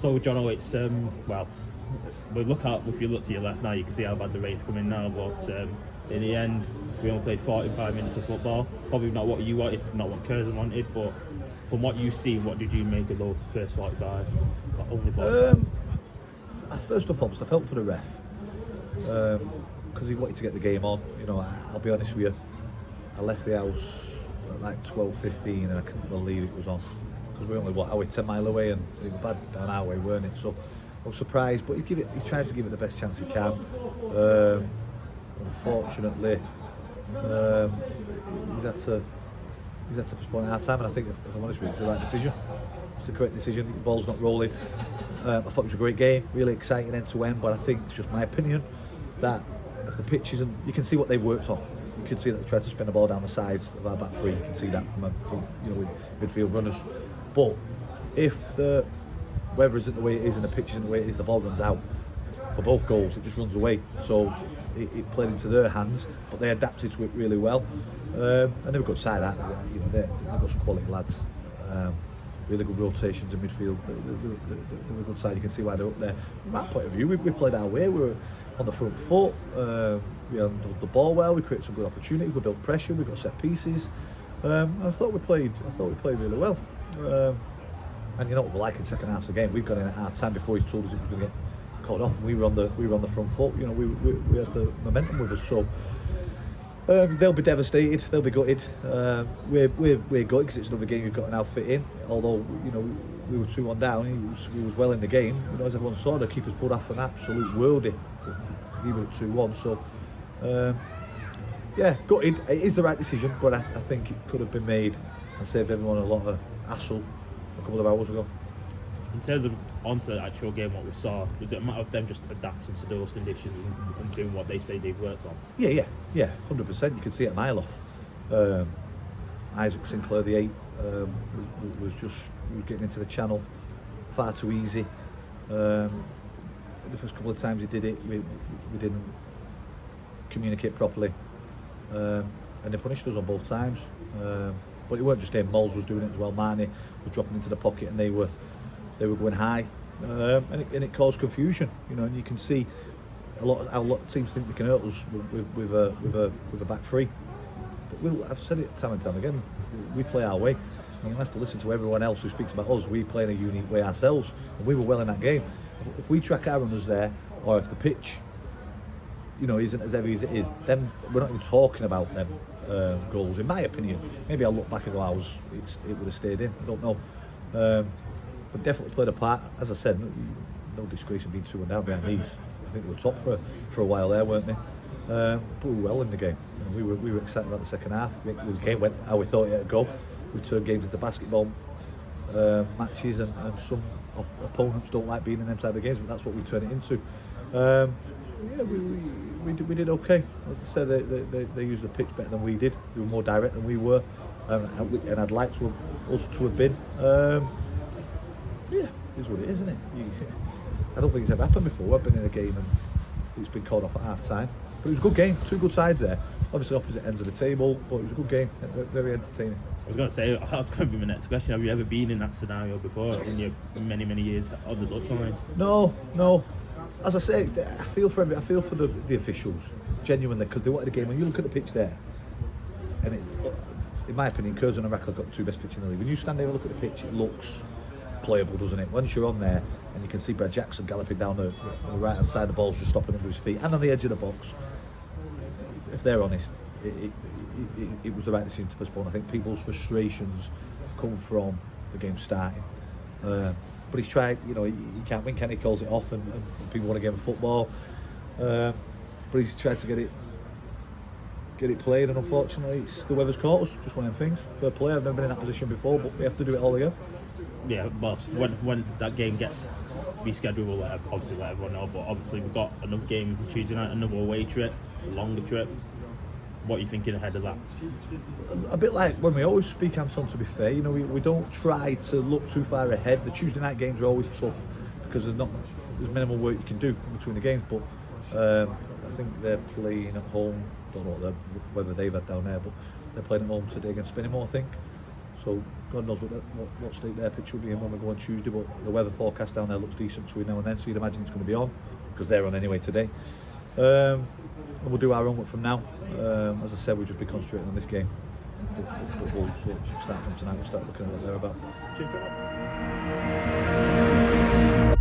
So John, it's well, if you look to your left now, you can see how bad the rain's coming now. But in the end, we only played 45 minutes of football. Probably not what you wanted, not what Curzon wanted. But from what you've seen, what did you make of those first 45? Only 45. First and foremost, I felt for the ref because he wanted to get the game on. You know, I'll be honest with you. I left the house at like 12:15 and I couldn't believe it was on because we only 10 mile away and it was bad down our way, weren't it? So I was surprised, but he tried to give it the best chance he can. Unfortunately, he's had to postpone at half time, and I think if I'm honest with you, it's the right decision. It's the correct decision. The ball's not rolling. I thought it was a great game, really exciting end to end, but I think it's just my opinion that if the pitch isn't, you can see what they worked on. You can see that they tried to spin the ball down the sides of our back three. You can see that from with midfield runners. But if the weather isn't the way it is and the pitch isn't the way it is, the ball runs out. For both goals, it just runs away. So it played into their hands, but they adapted to it really well. And they were a good side, aren't they? They've got some quality lads. Really good rotations in midfield. They're a good side. You can see why they're up there. From that point of view, we played our way. We were on the front foot. We handled the ball well. We created some good opportunities. We built pressure. We got set pieces. I thought we played really well. And you know what we're like in second half of the game. We've gone in at half time before he told us it was going to get caught off, and we were on the front foot. You know, we had the momentum with us. So they'll be devastated. They'll be gutted. We're gutted because it's another game we've got an outfit in. Although we were 2-1 down, he was well in the game. You know, as everyone saw, the keepers pulled off an absolute worldie to keep it at 2-1. So yeah, gutted. It is the right decision, but I think it could have been made and saved everyone a lot of hassle a couple of hours ago. In terms of onto the actual game, what we saw, was it a matter of them just adapting to those conditions and doing what they say they've worked on? Yeah, 100%. You can see it a mile off. Isaac Sinclair, the 8, was getting into the channel far too easy. The first couple of times he did it, we didn't communicate properly, and they punished us on both times. But it weren't just him. Moles was doing it as well. Marnie was dropping into the pocket, and they were going high, and it caused confusion. You know, and you can see a lot of teams think they can hurt us with a back three. But I've said it time and time again. We play our way. And you have to listen to everyone else who speaks about us. We play in a unique way ourselves, and we were well in that game. If we track our runners there, or if the pitch, isn't as heavy as it is, then we're not even talking about them goals. In my opinion, maybe I'll look back and go, it would have stayed in. I don't know. But definitely played a part. As I said, no disgrace in being 2-1 down behind these. I think they were top for a while there, weren't they? But we were well in the game. We were excited about the second half. The game went how we thought it would go. We turned games into basketball matches, and some opponents don't like being in them type of games, but that's what we turned it into. We did okay. As I said, they used the pitch better than we did. They were more direct than we were, and I'd like us to have been. Yeah, it is what it is, isn't it? I don't think it's ever happened before. I've been in a game and it's been called off at half time. But it was a good game, two good sides there. Obviously opposite ends of the table, but it was a good game, very entertaining. I was going to say, that's going to be my next question. Have you ever been in that scenario before in your many years on the touchline? No. As I say, I feel for the officials, genuinely, because they wanted a game. When you look at the pitch there, and in my opinion, Curzon and Radcliffe got the two best pitches in the league. When you stand there and look at the pitch, it looks playable, doesn't it? Once you're on there and you can see Brad Jackson galloping down the right hand side, the ball's just stopping under his feet and on the edge of the box. If they're honest, it was the right decision to postpone. I think people's frustrations come from the game starting. But he's tried, he can't win, he calls it off, and people want a game of football. But he's tried to get it played, and unfortunately the weather's caught us. Just one of them things. Fair play. I've never been in that position before, but we have to do it all again. Yeah, well, when that game gets rescheduled, we'll obviously let everyone know. But obviously we've got another game Tuesday night, another away trip, a longer trip. What are you thinking ahead of that? A bit like when we always speak, Anton, to be fair, we don't try to look too far ahead. The Tuesday night games are always tough because there's minimal work you can do in between the games, but I think they're playing at home. Don't know whether they've had down there, but they're playing at home today against Spinningmore, I think. So God knows what state their pitch will be in when we go on Tuesday, but the weather forecast down there looks decent between now and then, so you'd imagine it's going to be on, because they're on anyway today. And we'll do our homework from now. As I said, we'll just be concentrating on this game. But we'll start from tonight, we'll start looking at what they're about. Cheers,